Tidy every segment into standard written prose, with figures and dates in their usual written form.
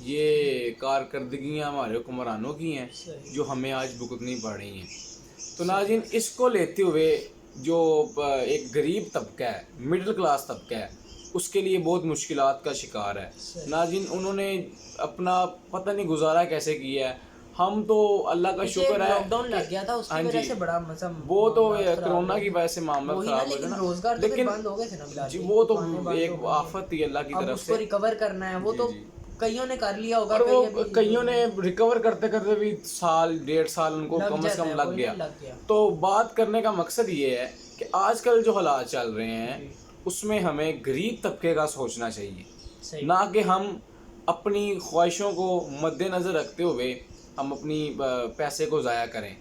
یہ کارکردگیاں ہمارے حکمرانوں کی ہیں صحیح. جو ہمیں آج بھگتنی پڑ رہی ہیں. تو ناظرین اس کو لیتے ہوئے جو ایک غریب طبقہ ہے, مڈل کلاس طبقہ ہے, اس کے لیے بہت مشکلات کا شکار ہے. ناظرین انہوں نے اپنا پتہ نہیں گزارا کیسے کیا ہے. ہم تو اللہ کا شکر ہے لاک ڈاؤن لگ گیا تھا, اس کی وجہ سے بڑا وہ تو کرونا کی وجہ سے معاملہ خراب ہو گیا نا, روزگار تو پھر بند ہو گئے تھے نا بلال جی بھائی. وہ تو ایک آفت تھی اللہ کی اب طرف اس کو سے. ریکور کرنا ہے, وہ تو کئیوں نے کر لیا ہوگا, اور وہ کئیوں نے ریکور کرتے کرتے بھی سال 1.5 سال ان کو کم از کم لگ گیا. تو بات کرنے کا مقصد یہ ہے کہ آج کل جو حالات چل رہے ہیں اس میں ہمیں غریب طبقے کا سوچنا چاہیے, نہ کہ ہم اپنی خواہشوں کو مد نظر رکھتے ہوئے ہم اپنی پیسے کو ضائع کریں.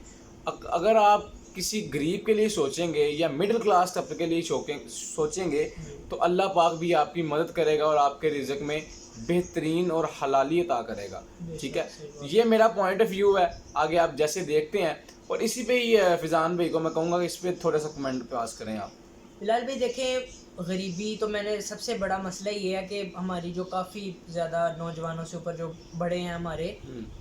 اگر آپ کسی غریب کے لیے سوچیں گے یا مڈل کلاس طبقے کے لیے سوچیں گے تو اللہ پاک بھی آپ کی مدد کرے گا اور آپ کے رزق میں بہترین اور حلالی عطا کرے گا. ٹھیک ہے, یہ میرا پوائنٹ آف ویو ہے. آگے آپ جیسے دیکھتے ہیں, اور اسی پہ ہی فیضان بھائی کو میں کہوں گا کہ اس پہ تھوڑا سا کمنٹ پاس کریں آپ. بلال بھائی دیکھیں, غریبی تو میں نے سب سے بڑا مسئلہ یہ ہے کہ ہماری جو کافی زیادہ نوجوانوں سے اوپر جو بڑے ہیں ہمارے,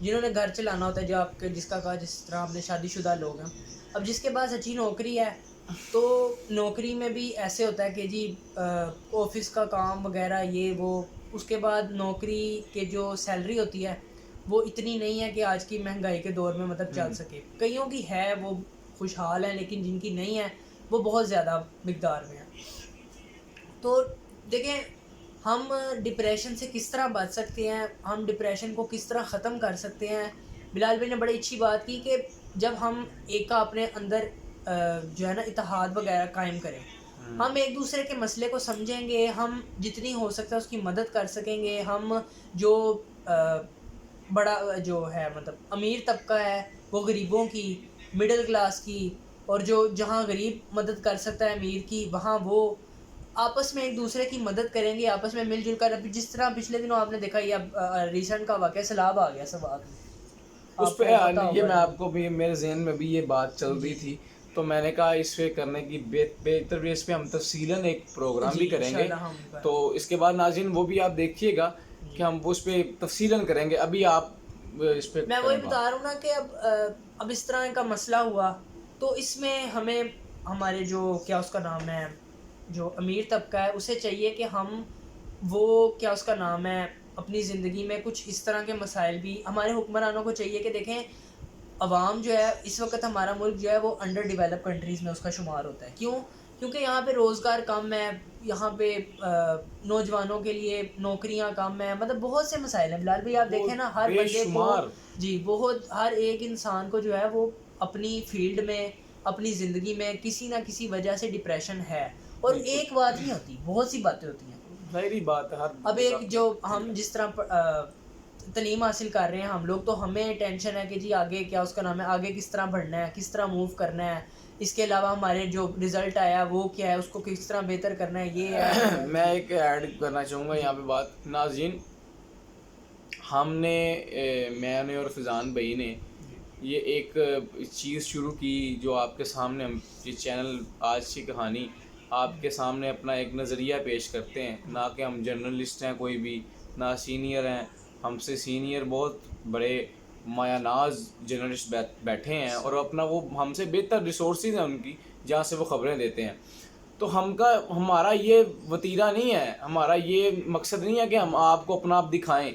جنہوں نے گھر چلانا ہوتا ہے, جو آپ کے جس کا کہا جس طرح آپ نے شادی شدہ لوگ ہیں, اب جس کے پاس اچھی نوکری ہے تو نوکری میں بھی ایسے ہوتا ہے کہ جی آفس کا کام وغیرہ یہ وہ, اس کے بعد نوکری کے جو سیلری ہوتی ہے وہ اتنی نہیں ہے کہ آج کی مہنگائی کے دور میں مطلب چل سکے. کئیوں کی ہے وہ خوشحال ہیں, لیکن جن کی نہیں ہے وہ بہت زیادہ مقدار میں ہے. تو دیکھیں ہم ڈپریشن سے کس طرح بچ سکتے ہیں, ہم ڈپریشن کو کس طرح ختم کر سکتے ہیں. بلال بھائی نے بڑی اچھی بات کی کہ جب ہم ایک کا اپنے اندر جو ہے نا اتحاد وغیرہ قائم کریں, ہم ایک دوسرے کے مسئلے کو سمجھیں گے, ہم جتنی ہو سکتا ہے اس کی مدد کر سکیں گے. ہم جو بڑا جو ہے مطلب امیر طبقہ ہے وہ غریبوں کی, مڈل کلاس کی, اور جو جہاں غریب مدد کر سکتا ہے امیر کی, وہاں وہ آپس میں ایک دوسرے کی مدد کریں گے, آپس میں مل جل کر. ابھی جس طرح پچھلے دنوں آپ نے دیکھا, یہ اب ریسنٹ کا واقعہ سیلاب آ گیا سوات میں, اس پہ یہ میں آپ کو بھی میرے ذہن میں بھی یہ بات چل رہی تھی, تو میں نے کہا اس پہ کرنے کی بہتر بھی, اس پہ ہم تفصیلاً ایک پروگرام بھی کریں گے. تو اس کے بعد ناظرین وہ بھی آپ دیکھیے گا کہ ہم اس پہ تفصیلاً کریں گے. ابھی آپ اس پہ میں وہی بتا رہا ہوں نا کہ اب اس طرح کا مسئلہ ہوا تو اس میں ہمیں ہمارے جو کیا اس کا نام ہے جو امیر طبقہ ہے اسے چاہیے کہ ہم وہ کیا اس کا نام ہے اپنی زندگی میں کچھ اس طرح کے مسائل بھی, ہمارے حکمرانوں کو چاہیے کہ دیکھیں عوام جو ہے اس وقت ہمارا ملک جو ہے وہ انڈر ڈیولپ کنٹریز میں اس کا شمار ہوتا ہے. کیونکہ یہاں پہ روزگار کم ہے, یہاں پہ نوجوانوں کے لیے نوکریاں کم ہیں, مطلب بہت سے مسائل ہیں. بلال بھائی آپ دیکھیں نا ہر بندے کو جی بہت ہر ایک انسان کو جو ہے وہ اپنی فیلڈ میں اپنی زندگی میں کسی نہ کسی وجہ سے ڈپریشن ہے, اور ایک بات نہیں ہوتی, بہت سی باتیں ہوتی ہیں. ظاہری بات ہے. اب ایک جو ہم جس طرح تعلیم حاصل کر رہے ہیں ہم لوگ, تو ہمیں ٹینشن ہے کہ جی آگے کیا اس کا نام ہے, آگے کس طرح بڑھنا ہے, کس طرح موو کرنا ہے. اس کے علاوہ ہمارے جو رزلٹ آیا وہ کیا ہے, اس کو کس طرح بہتر کرنا ہے. یہ ہے میں ایک ایڈ کرنا چاہوں گا یہاں پہ بات. ناظرین ہم نے میں نے اور فیضان بھائی نے یہ ایک چیز شروع کی جو آپ کے سامنے ہم یہ چینل آج کی کہانی آپ کے سامنے اپنا ایک نظریہ پیش کرتے ہیں. نہ کہ ہم جرنلسٹ ہیں کوئی بھی, نہ سینئر ہیں, ہم سے سینئر بہت بڑے مایہ ناز جرنلسٹ بیٹھے ہیں اور اپنا وہ ہم سے بہتر ریسورسز ہیں ان کی جہاں سے وہ خبریں دیتے ہیں. تو ہمارا یہ وتیرہ نہیں ہے, ہمارا یہ مقصد نہیں ہے کہ ہم آپ کو اپنا آپ دکھائیں.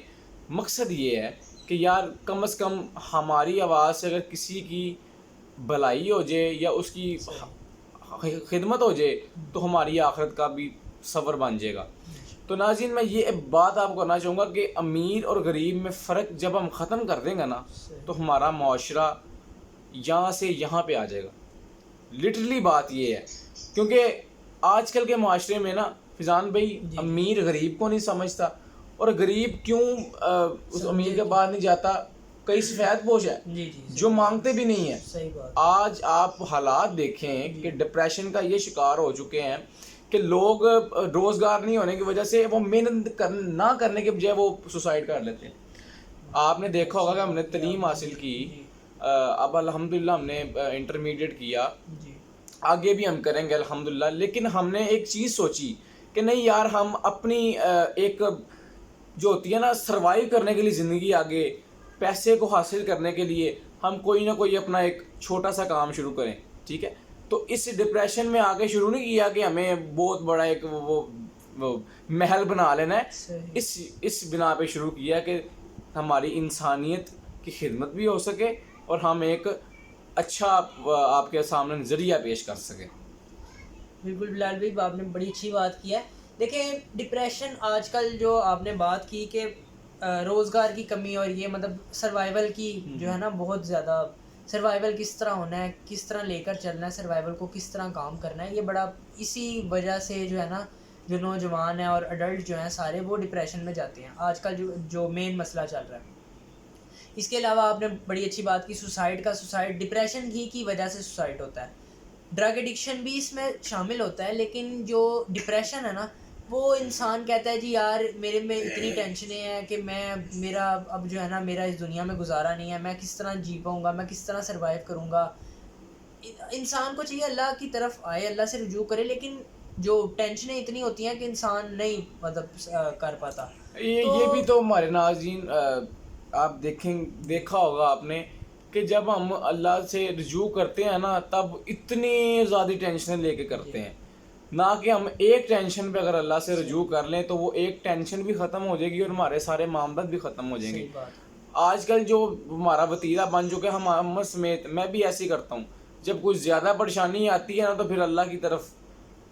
مقصد یہ ہے کہ یار کم از کم ہماری آواز سے اگر کسی کی بھلائی ہو جائے یا اس کی خدمت ہو جائے تو ہماری آخرت کا بھی صبر بن جائے گا. تو ناظرین میں یہ بات آپ کو کرنا چاہوں گا کہ امیر اور غریب میں فرق جب ہم ختم کر دیں گے نا تو ہمارا معاشرہ یہاں سے یہاں پہ آ جائے گا. لٹرلی بات یہ ہے, کیونکہ آج کل کے معاشرے میں نا فیضان بھائی امیر غریب کو نہیں سمجھتا, اور غریب کیوں اس امیر کے بعد نہیں جاتا, کئی سفید پوش ہے جو مانگتے بھی نہیں ہیں. آج آپ حالات دیکھیں کہ ڈپریشن کا یہ شکار ہو چکے ہیں کہ لوگ روزگار نہیں ہونے کی وجہ سے وہ محنت نہ کرنے کے بجائے وہ سوسائڈ کر لیتے ہیں. آپ نے دیکھا ہوگا کہ ہم نے تعلیم حاصل کی, اب الحمدللہ ہم نے انٹرمیڈیٹ کیا, آگے بھی ہم کریں گے الحمدللہ, لیکن ہم نے ایک چیز سوچی کہ نہیں یار ہم اپنی ایک جو ہوتی ہے نا سروائیو کرنے کے لیے زندگی آگے پیسے کو حاصل کرنے کے لیے ہم کوئی نہ کوئی اپنا ایک چھوٹا سا کام شروع کریں, ٹھیک ہے. تو اس ڈپریشن میں آگے شروع نہیں کیا کہ ہمیں بہت بڑا ایک وہ محل بنا لینا ہے, اس بنا پہ شروع کیا کہ ہماری انسانیت کی خدمت بھی ہو سکے اور ہم ایک اچھا آپ کے سامنے نظریہ پیش کر سکیں. بالکل بلال بھائی, آپ نے بڑی اچھی بات کی ہے. دیکھیں ڈپریشن آج کل جو آپ نے بات کی کہ روزگار کی کمی اور یہ مطلب سروائیول کی جو ہے نا بہت زیادہ, سروائیول کس طرح ہونا ہے, کس طرح لے کر چلنا ہے, سروائیول کو کس طرح کام کرنا ہے, یہ بڑا اسی وجہ سے جو ہے نا جو نوجوان ہیں اور اڈلٹ جو ہیں سارے وہ ڈپریشن میں جاتے ہیں آج کل جو مین مسئلہ چل رہا ہے. اس کے علاوہ آپ نے بڑی اچھی بات کی سوسائڈ کا. سوسائڈ ڈپریشن ہی کی وجہ سے سوسائڈ ہوتا ہے. ڈرگ ایڈکشن بھی اس میں شامل ہوتا ہے, لیکن جو ڈپریشن ہے نا وہ انسان کہتا ہے جی یار میرے میں اتنی ٹینشنیں ہیں کہ میرا اب جو ہے نا میرا اس دنیا میں گزارا نہیں ہے, میں کس طرح جی پاؤں گا, میں کس طرح سروائیو کروں گا. انسان کو چاہیے اللہ کی طرف آئے, اللہ سے رجوع کرے, لیکن جو ٹینشنیں اتنی ہوتی ہیں کہ انسان نہیں مطلب کر پاتا. یہ بھی تو ہمارے ناظرین آپ دیکھا ہوگا آپ نے کہ جب ہم اللہ سے رجوع کرتے ہیں نا تب اتنی زیادہ ٹینشنیں لے کے کرتے ہیں, نہ کہ ہم ایک ٹینشن پہ اگر اللہ سے رجوع کر لیں تو وہ ایک ٹینشن بھی ختم ہو جائے گی اور ہمارے سارے معاملات بھی ختم ہو جائیں گے. آج کل جو ہمارا وتیرہ بن چکے ہیں ہم سمیت, میں بھی ایسے ہی کرتا ہوں, جب کچھ زیادہ پریشانی آتی ہے نا تو پھر اللہ کی طرف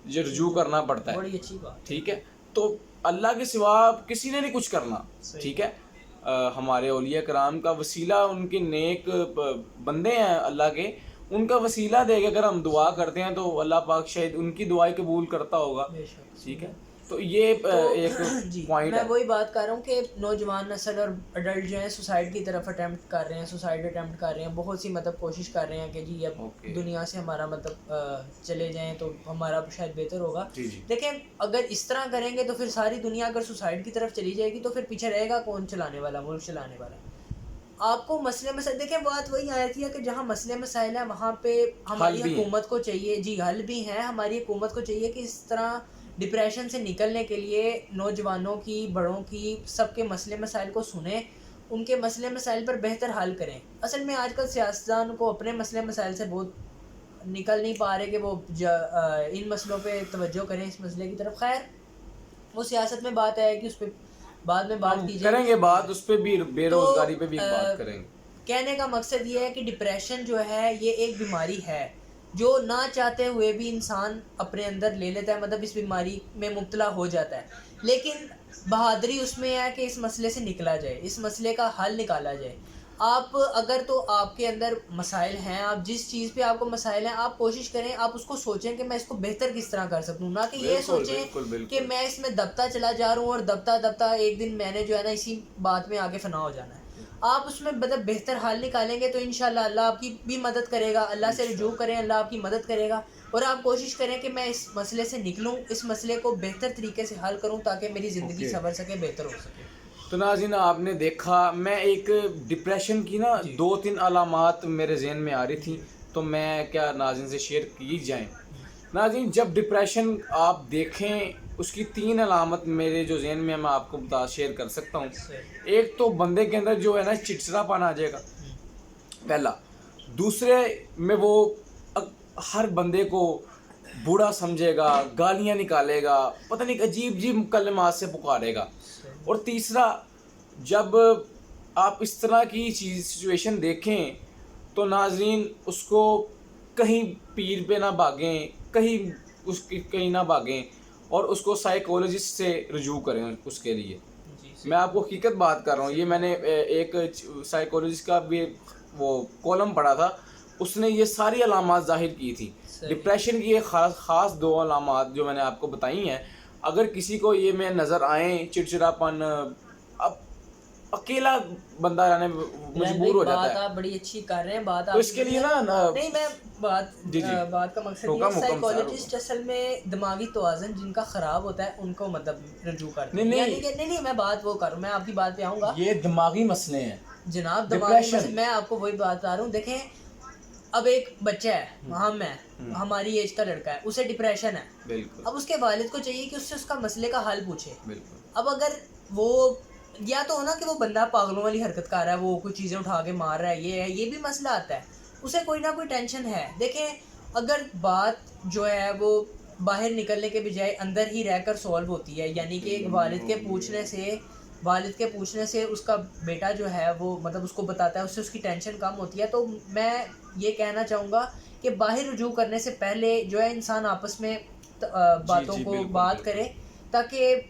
رجوع کرنا پڑتا ہے. بڑی اچھی بات, ٹھیک ہے. تو اللہ کے سوا کسی نے نہیں کچھ کرنا, ٹھیک ہے. ہمارے اولیاء کرام کا وسیلہ ان کے نیک بندے ہیں اللہ کے, ان کا وسیلہ دے کے اگر ہم دعا کرتے ہیں تو اللہ پاک شاید ان کی دعائیں قبول کرتا ہوگا, ٹھیک ہے. تو یہ ایک پوائنٹ میں ہے. وہی بات کر رہا ہوں کہ نوجوان نسل اور اڈلٹ جو ہیں سوسائڈ کی طرف اٹیمپٹ کر رہے ہیں, سوسائڈ اٹیمپٹ کر رہے ہیں, بہت سی مطلب کوشش کر رہے ہیں کہ جی اب دنیا سے ہمارا مطلب چلے جائیں تو ہمارا شاید بہتر ہوگا. دیکھیں اگر اس طرح کریں گے تو پھر ساری دنیا اگر سوسائڈ کی طرف چلی جائے گی تو پھر پیچھے رہے گا کون چلانے والا, ملک چلانے والا. آپ کو مسئلے مسائل دیکھیں, بات وہی آئی تھی کہ جہاں مسئلے مسائل ہیں وہاں پہ ہماری حکومت کو چاہیے, جی حل بھی ہیں, ہماری حکومت کو چاہیے کہ اس طرح ڈپریشن سے نکلنے کے لیے نوجوانوں کی, بڑوں کی, سب کے مسئلے مسائل کو سنیں, ان کے مسئلے مسائل پر بہتر حل کریں. اصل میں آج کل سیاستدان کو اپنے مسئلے مسائل سے بہت نکل نہیں پا رہے کہ وہ ان مسئلوں پہ توجہ کریں, اس مسئلے کی طرف. خیر وہ سیاست میں بات ہے کہ اس پہ بعد میں بات کی جائے, کریں گے بات اس پہ بھی, بے روزگاری پہ بھی بات کریں گے. کہنے کا مقصد یہ ہے کہ ڈپریشن جو ہے یہ ایک بیماری ہے جو نہ چاہتے ہوئے بھی انسان اپنے اندر لے لیتا ہے, مطلب اس بیماری میں مبتلا ہو جاتا ہے. لیکن بہادری اس میں ہے کہ اس مسئلے سے نکلا جائے, اس مسئلے کا حل نکالا جائے. آپ اگر تو آپ کے اندر مسائل ہیں, آپ جس چیز پہ آپ کو مسائل ہیں آپ کوشش کریں, آپ اس کو سوچیں کہ میں اس کو بہتر کس طرح کر سکوں, نہ کہ یہ سوچیں کہ میں اس میں دبتا چلا جا رہا ہوں اور دبتا ایک دن میں نے جو ہے نا اسی بات میں آگے فنا ہو جانا ہے. آپ اس میں مطلب بہتر حل نکالیں گے تو انشاءاللہ اللہ آپ کی بھی مدد کرے گا, اللہ سے رجوع کریں, اللہ آپ کی مدد کرے گا. اور آپ کوشش کریں کہ میں اس مسئلے سے نکلوں, اس مسئلے کو بہتر طریقے سے حل کروں تاکہ میری زندگی سنور سکے, بہتر ہو سکے. تو ناظرین آپ نے دیکھا, میں ایک ڈپریشن کی نا 2-3 علامات میرے ذہن میں آ رہی تھیں, تو میں کیا ناظرین سے شیئر کی جائیں. ناظرین جب ڈپریشن آپ دیکھیں اس کی 3 علامت میرے جو ذہن میں میں آپ کو شیئر کر سکتا ہوں. ایک تو بندے کے اندر جو ہے نا چڑچڑا پن آ جائے گا پہلا. دوسرے میں وہ ہر بندے کو بوڑھا سمجھے گا, گالیاں نکالے گا, پتہ نہیں عجیب کلمات سے پکارے گا. اور تیسرا جب آپ اس طرح کی سچویشن دیکھیں تو ناظرین اس کو کہیں پیر پہ نہ بھاگیں, کہیں نہ بھاگیں اور اس کو سائیکولوجسٹ سے رجوع کریں. اس کے لیے میں آپ کو حقیقت بات کر رہا ہوں, یہ میں نے ایک سائیکولوجسٹ کا بھی وہ کالم پڑھا تھا, اس نے یہ ساری علامات ظاہر کی تھی. ڈپریشن کی ایک خاص 2 علامات جو میں نے آپ کو بتائی ہیں, اگر کسی کو یہ میں نظر آئیں, چڑچڑا پن, اب اکیلا بندہ رہنے مجبور ہو جاتا ہے. بات آپ بڑی اچھی کر رہے ہیں, بات تو اس کے لیے نا نہیں میں بات کا مقصد یہ ہے سائیکولوجسٹ اصل میں دماغی توازن جن کا خراب ہوتا ہے ان کو مطلب رجوع کرتے ہیں. نہیں میں بات وہ کروں, میں آپ کی بات پہ آؤں گا. یہ دماغی مسئلے ہیں جناب, دماغی مسئلے. میں آپ کو وہی بات بتا رہا ہوں. دیکھیں اب ایک بچہ ہے, ہم ہیں, ہماری ایج کا لڑکا ہے, اسے ڈپریشن ہے. اب اس کے والد کو چاہیے کہ اس سے اس کا مسئلے کا حل پوچھے. اب اگر وہ یا تو ہونا کہ وہ بندہ پاگلوں والی حرکت کر رہا ہے, وہ کوئی چیزیں اٹھا کے مار رہا ہے, یہ بھی مسئلہ آتا ہے, اسے کوئی نہ کوئی ٹینشن ہے. دیکھیں اگر بات جو ہے وہ باہر نکلنے کے بجائے اندر ہی رہ کر سولو ہوتی ہے, یعنی کہ ایک والد کے پوچھنے سے اس کا بیٹا جو ہے وہ مطلب اس کو بتاتا ہے, اس سے اس کی ٹینشن کم ہوتی ہے. تو میں یہ کہنا چاہوں گا کہ باہر رجوع کرنے سے پہلے جو ہے انسان آپس میں باتوں کو بات کرے, تاکہ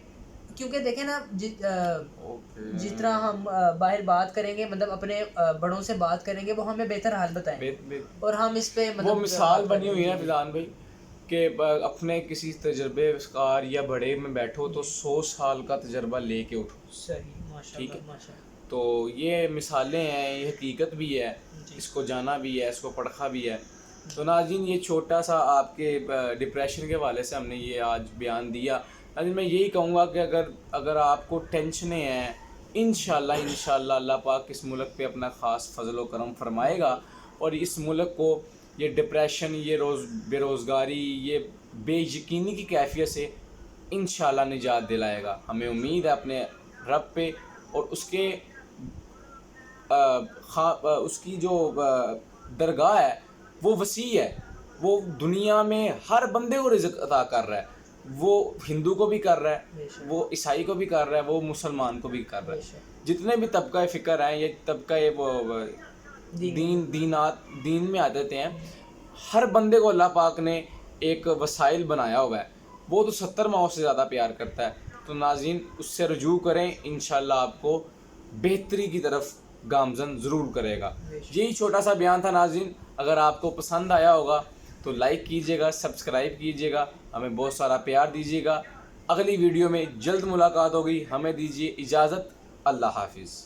کیونکہ دیکھیں نا جس طرح ہم باہر بات کریں گے, مطلب اپنے بڑوں سے بات کریں گے, وہ ہمیں بہتر حال بتائیں گے, اور ہم اس پہ وہ مثال بنی ہوئی ہے فضان بھائی کہ اپنے کسی تجربے کار یا بڑے میں بیٹھو تو 100 سال کا تجربہ لے کے اٹھو. صحیح, ماشاءاللہ ماشاءاللہ. تو یہ مثالیں ہیں, یہ حقیقت بھی ہے, اس کو جانا بھی ہے, اس کو پرکھا بھی ہے. تو ناظرین یہ چھوٹا سا آپ کے ڈپریشن کے حوالے سے ہم نے یہ آج بیان دیا. ناظرین میں یہی کہوں گا کہ اگر آپ کو ٹینشنیں ہیں, انشاءاللہ اللہ پاک اس ملک پہ اپنا خاص فضل و کرم فرمائے گا, اور اس ملک کو یہ ڈپریشن, یہ بے روزگاری, یہ بے یقینی کی کیفیت سے انشاءاللہ نجات دلائے گا. ہمیں امید ہے اپنے رب پہ, اور اس کی جو درگاہ ہے وہ وسیع ہے, وہ دنیا میں ہر بندے کو رزق عطا کر رہا ہے. وہ ہندو کو بھی کر رہا ہے, وہ عیسائی کو بھی کر رہا ہے, وہ مسلمان کو بھی کر رہا ہے. جتنے بھی طبقہ فکر ہیں, یہ طبقہ وہ دین میں آ جاتے ہیں, ہر بندے کو اللہ پاک نے ایک وسائل بنایا ہوا ہے. وہ تو 70 ماؤں سے زیادہ پیار کرتا ہے. تو ناظرین اس سے رجوع کریں, انشاءاللہ آپ کو بہتری کی طرف گامزن ضرور کرے گا. یہی چھوٹا سا بیان تھا ناظرین. اگر آپ کو پسند آیا ہوگا تو لائک کیجیے گا, سبسکرائب کیجیے گا, ہمیں بہت سارا پیار دیجیے گا. اگلی ویڈیو میں جلد ملاقات ہوگی. ہمیں دیجیے اجازت. اللہ حافظ.